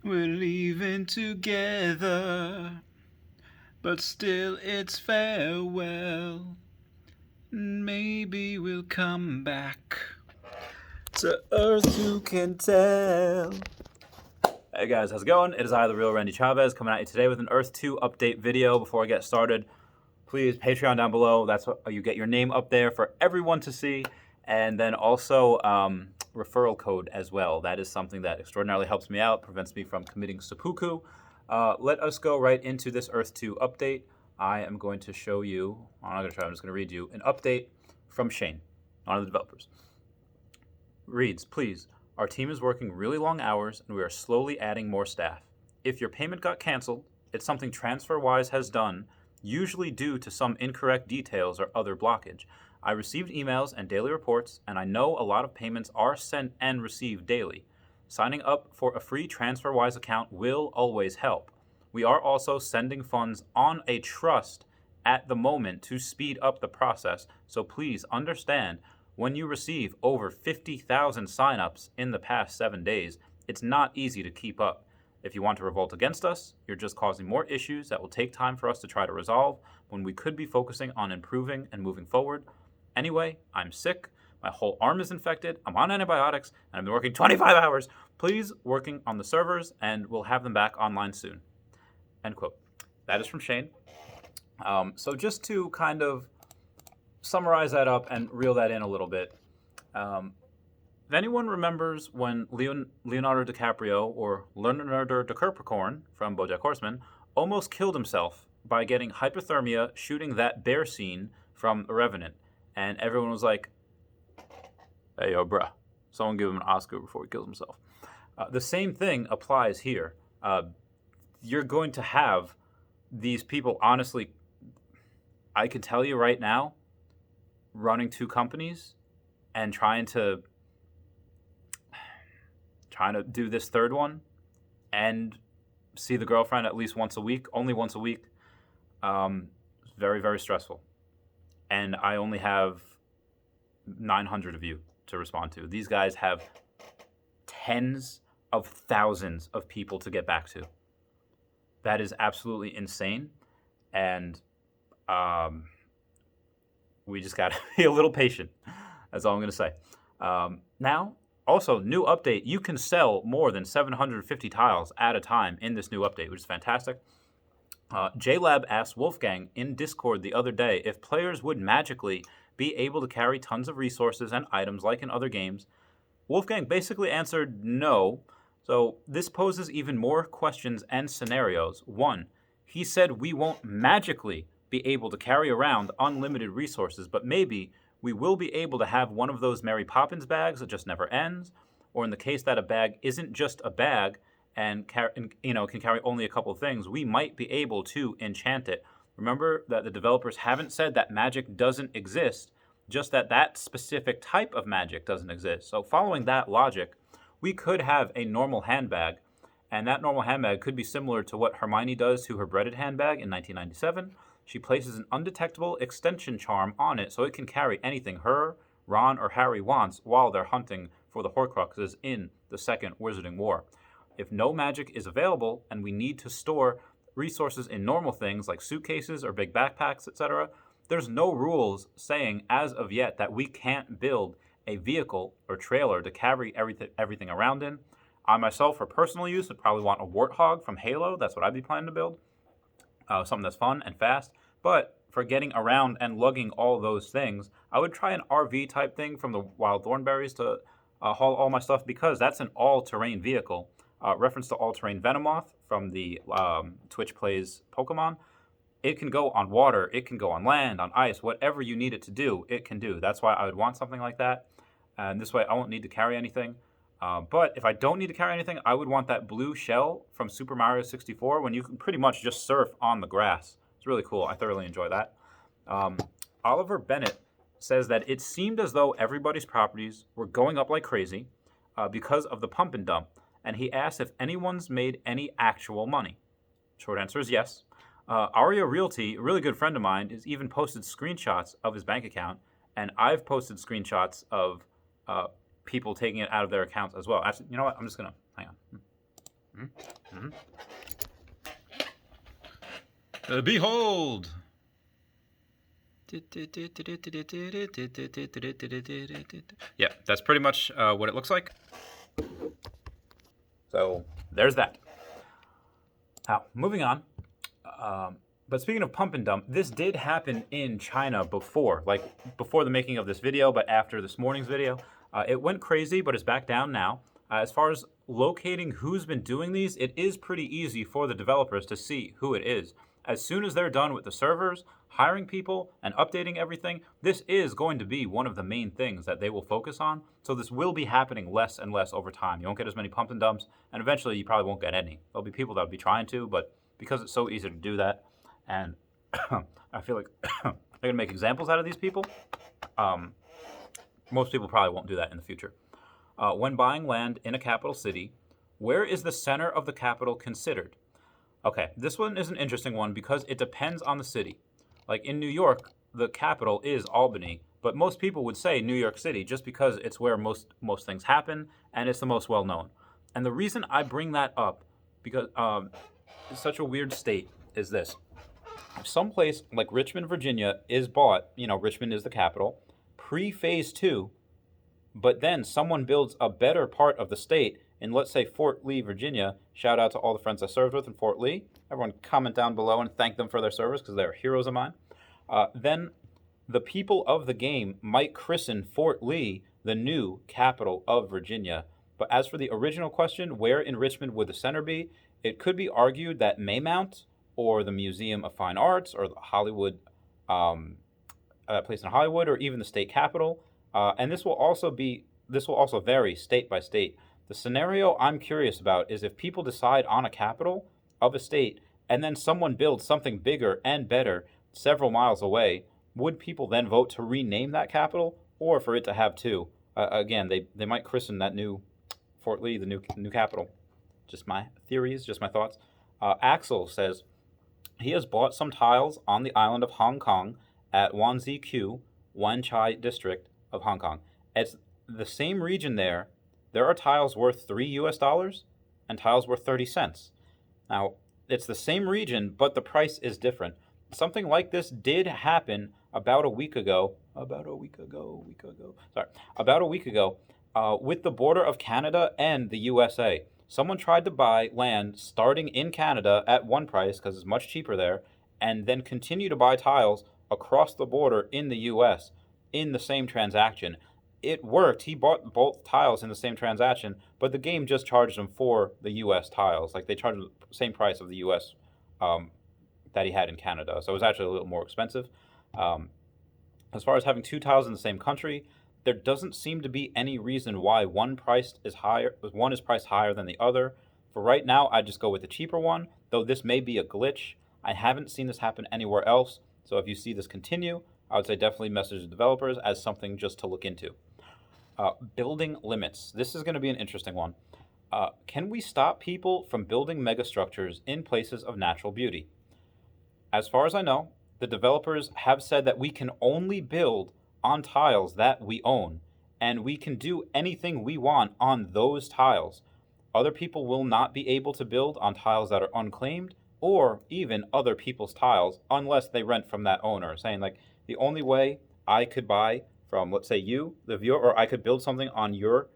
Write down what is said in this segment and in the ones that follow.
We're leaving together, but still it's farewell. Maybe we'll come back to Earth, who can tell? Hey guys, how's it going? It is I, the real Randy Chavez, coming at you today with an Earth 2 update video. Before I get started, please, Patreon down below. That's what you get your name up there for everyone to see. And then also referral code as well. That is something that extraordinarily helps me out, prevents me from committing seppuku. Let us go right into this Earth 2 update. I am going to show you, I'm not going to try, I'm just going to read you an update from Shane, one of the developers. Reads, please, our team is working really long hours and we are slowly adding more staff. If your payment got canceled, it's something TransferWise has done, usually due to some incorrect details or other blockage. I received emails and daily reports, and I know a lot of payments are sent and received daily. Signing up for a free TransferWise account will always help. We are also sending funds on a trust at the moment to speed up the process, so please understand when you receive over 50,000 signups in the past 7 days, it's not easy to keep up. If you want to revolt against us, you're just causing more issues that will take time for us to try to resolve when we could be focusing on improving and moving forward. Anyway, I'm sick, my whole arm is infected, I'm on antibiotics, and I've been working 25 hours. Please working on the servers, and we'll have them back online soon. End quote. That is from Shane. So just to kind of summarize that up and reel that in a little bit, if anyone remembers when Leonardo DiCaprio, or Leonardo DiCapricorn from BoJack Horseman, almost killed himself by getting hypothermia shooting that bear scene from The Revenant, and everyone was like, hey, yo, bruh, someone give him an Oscar before he kills himself. The same thing applies here. You're going to have these people, honestly, I can tell you right now, running two companies and trying to do this third one and see the girlfriend at least once a week, only once a week, very, very stressful. And I only have 900 of you to respond to. These guys have tens of thousands of people to get back to. That is absolutely insane. And we just got to be a little patient. That's all I'm going to say. Now, also, new update. You can sell more than 750 tiles at a time in this new update, which is fantastic. JLab asked Wolfgang in Discord the other day if players would magically be able to carry tons of resources and items like in other games. Wolfgang basically answered no. So this poses even more questions and scenarios. One, he said we won't magically be able to carry around unlimited resources, but maybe we will be able to have one of those Mary Poppins bags that just never ends, or in the case that a bag isn't just a bag and can carry only a couple of things, we might be able to enchant it. Remember that the developers haven't said that magic doesn't exist, just that that specific type of magic doesn't exist. So following that logic, we could have a normal handbag, and that normal handbag could be similar to what Hermione does to her breaded handbag in 1997. She places an undetectable extension charm on it so it can carry anything her, Ron, or Harry wants while they're hunting for the Horcruxes in the Second Wizarding War. If no magic is available and we need to store resources in normal things like suitcases or big backpacks, etc., there's no rules saying as of yet that we can't build a vehicle or trailer to carry everything around in. I myself, for personal use, would probably want a Warthog from Halo. That's what I'd be planning to build. Something that's fun and fast. But for getting around and lugging all those things, I would try an RV type thing from the Wild Thornberries to haul all my stuff, because that's an all-terrain vehicle. Reference to all-terrain Venomoth from the Twitch Plays Pokemon. It can go on water, it can go on land, on ice, whatever you need it to do, it can do. That's why I would want something like that. And this way I won't need to carry anything. But if I don't need to carry anything, I would want that blue shell from Super Mario 64 when you can pretty much just surf on the grass. It's really cool. I thoroughly enjoy that. Oliver Bennett says that it seemed as though everybody's properties were going up like crazy because of the pump and dump. And he asked if anyone's made any actual money. Short answer is yes. Aria Realty, a really good friend of mine, has even posted screenshots of his bank account, and I've posted screenshots of people taking it out of their accounts as well. Actually, you know what? I'm just going to, hang on. Behold! Yeah, that's pretty much what it looks like. So there's that. Now, moving on. But speaking of pump and dump, this did happen in China before, like before the making of this video, but after this morning's video. It went crazy, but it's back down now. As far as locating who's been doing these, it is pretty easy for the developers to see who it is. As soon as they're done with the servers, hiring people, and updating everything, this is going to be one of the main things that they will focus on. So this will be happening less and less over time. You won't get as many pump and dumps, and eventually you probably won't get any. There'll be people that'll be trying to, but because it's so easy to do that, and I feel like they're going to make examples out of these people, most people probably won't do that in the future. When buying land in a capital city, where is the center of the capital considered? Okay, this one is an interesting one because it depends on the city. Like in New York, the capital is Albany, but most people would say New York City just because it's where most things happen and it's the most well known. And the reason I bring that up, because it's such a weird state, is this. If someplace like Richmond, Virginia is bought, Richmond is the capital, pre-phase 2, but then someone builds a better part of the state in, let's say, Fort Lee, Virginia. Shout out to all the friends I served with in Fort Lee. Everyone comment down below and thank them for their service because they're heroes of mine. Then the people of the game might christen Fort Lee the new capital of Virginia. But as for the original question, where in Richmond would the center be? It could be argued that Maymount or the Museum of Fine Arts or the Hollywood, place in Hollywood, or even the state capitol. And this will also vary state by state. The scenario I'm curious about is if people decide on a capital of a state and then someone builds something bigger and better several miles away, would people then vote to rename that capital or for it to have two? Again, they might christen that new Fort Lee the new capital. Just my theories, just my thoughts. Axel says he has bought some tiles on the island of Hong Kong at Wanzi-Q, Wan Chai district of Hong Kong. It's the same region there. There are tiles worth $3 and tiles worth 30 cents. Now, it's the same region, but the price is different. Something like this did happen about a week ago, with the border of Canada and the USA. Someone tried to buy land starting in Canada at one price because it's much cheaper there, and then continue to buy tiles across the border in the US in the same transaction. It worked. He bought both tiles in the same transaction, but the game just charged him for the US tiles. Like they charged him the same price of the US that he had in Canada. So it was actually a little more expensive. As far as having two tiles in the same country, there doesn't seem to be any reason why one is priced higher than the other. For right now, I just go with the cheaper one, though this may be a glitch. I haven't seen this happen anywhere else, so if you see this continue, I would say definitely message the developers as something just to look into. Building limits. This is going to be an interesting one. Can we stop people from building megastructures in places of natural beauty? As far as I know, the developers have said that we can only build on tiles that we own, and we can do anything we want on those tiles. Other people will not be able to build on tiles that are unclaimed or even other people's tiles unless they rent from that owner. Saying like the only way I could buy from, let's say you, the viewer, or I could build something on your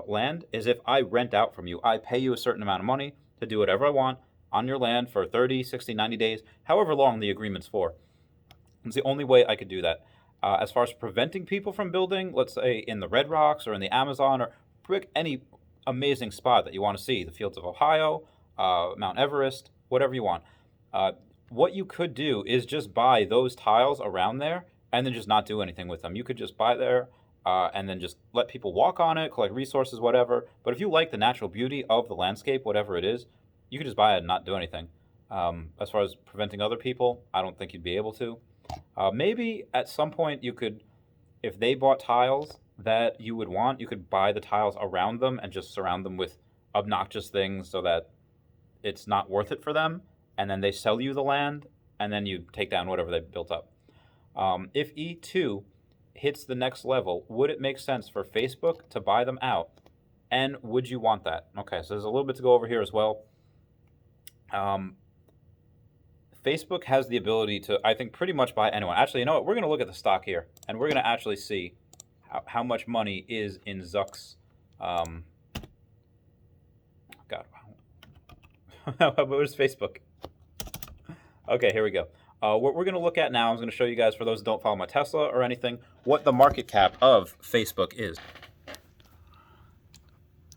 land is if I rent out from you. I pay you a certain amount of money to do whatever I want on your land for 30, 60, 90 days, however long the agreement's for. It's the only way I could do that. As far as preventing people from building, let's say in the Red Rocks or in the Amazon, or pick any amazing spot that you want to see, the Fields of Ohio, Mount Everest, whatever you want. What you could do is just buy those tiles around there and then just not do anything with them. You could just buy there and then just let people walk on it, collect resources, whatever. But if you like the natural beauty of the landscape, whatever it is, you could just buy it and not do anything. As far as preventing other people, I don't think you'd be able to. Maybe at some point you could, if they bought tiles that you would want, you could buy the tiles around them and just surround them with obnoxious things so that it's not worth it for them, and then they sell you the land, and then you take down whatever they built up. If E2 hits the next level, would it make sense for Facebook to buy them out? And would you want that? Okay, so there's a little bit to go over here as well. Um, Facebook has the ability to, I think, pretty much buy anyone. Actually, you know what? We're going to look at the stock here, and we're going to actually see how much money is in Zuck's. God, where's Facebook? Okay, here we go. What we're going to look at now, I'm going to show you guys, for those who don't follow my Tesla or anything, what the market cap of Facebook is.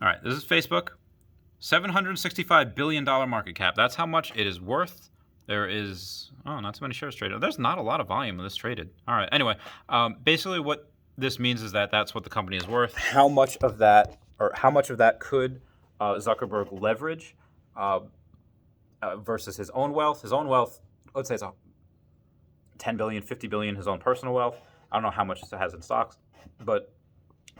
All right, this is Facebook. $765 billion market cap. That's how much it is worth. There is, not so many shares traded. There's not a lot of volume of this traded. All right, anyway, basically what this means is that that's what the company is worth. How much of that could Zuckerberg leverage versus his own wealth? His own wealth, let's say it's 10 billion, 50 billion, his own personal wealth. I don't know how much it has in stocks, but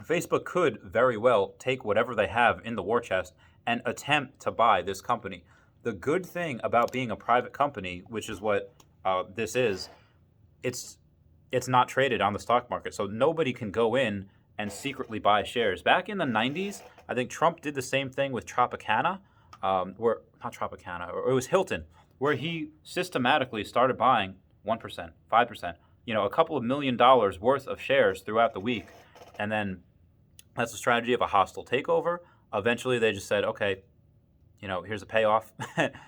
Facebook could very well take whatever they have in the war chest and attempt to buy this company. The good thing about being a private company, which is what this is, it's not traded on the stock market. So nobody can go in and secretly buy shares. Back in the 90s, I think Trump did the same thing with Tropicana, or it was Hilton, where he systematically started buying 1%, 5%, a couple of $1 million worth of shares throughout the week. And then that's a strategy of a hostile takeover. Eventually, they just said, okay, here's a payoff.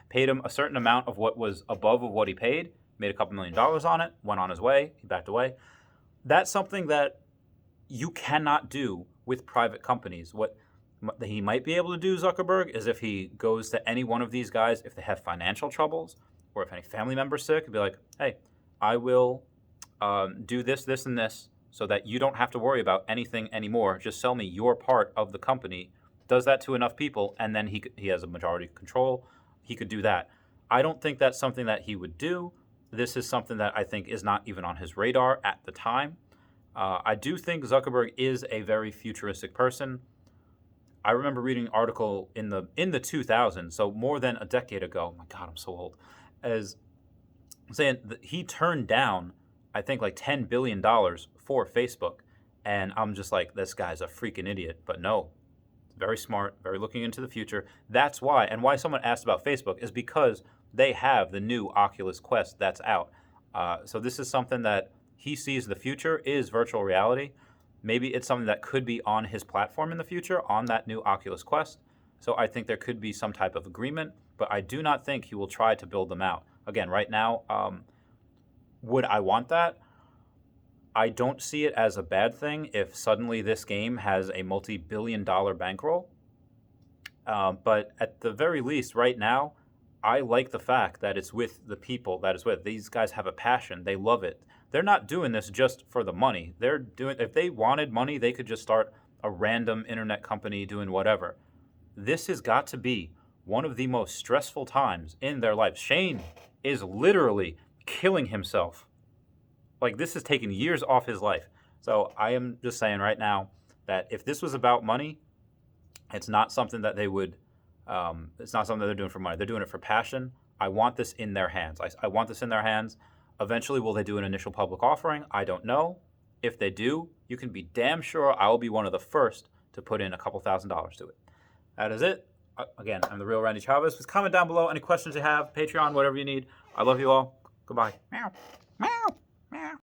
Paid him a certain amount of what was above of what he paid, made a couple $1 million on it, went on his way, he backed away. That's something that you cannot do with private companies. What he might be able to do, Zuckerberg, is if he goes to any one of these guys, if they have financial troubles, or if any family member's sick, he'd be like, hey, I will do this, this, and this, so that you don't have to worry about anything anymore. Just sell me your part of the company. Does that to enough people, and then he has a majority control. He could do that. I don't think that's something that he would do. This is something that I think is not even on his radar at the time. I do think Zuckerberg is a very futuristic person. I remember reading an article in the 2000s, so more than a decade ago. Oh my God, I'm so old. As saying that he turned down, I think, like $10 billion for Facebook. And I'm just like, this guy's a freaking idiot. But no, very smart, very looking into the future. That's why, and why someone asked about Facebook is because they have the new Oculus Quest that's out. So this is something that he sees the future is virtual reality. Maybe it's something that could be on his platform in the future, on that new Oculus Quest. So I think there could be some type of agreement, but I do not think he will try to build them out. Again, right now, would I want that? I don't see it as a bad thing if suddenly this game has a multi-billion-dollar bankroll. But at the very least, right now, I like the fact that it's with the people that it's with. These guys have a passion. They love it. They're not doing this just for the money. If they wanted money, they could just start a random internet company doing whatever. This has got to be one of the most stressful times in their life. Shane is literally killing himself. Like, this has taken years off his life. So I am just saying right now that if this was about money, it's not something that they would, it's not something that they're doing for money. They're doing it for passion. I want this in their hands. I want this in their hands. Eventually, will they do an initial public offering? I don't know. If they do, you can be damn sure I will be one of the first to put in a couple $1,000s to it. That is it. Again, I'm the real Randy Chavez. Please comment down below any questions you have, Patreon, whatever you need. I love you all. Goodbye. Meow. Meow. Meow.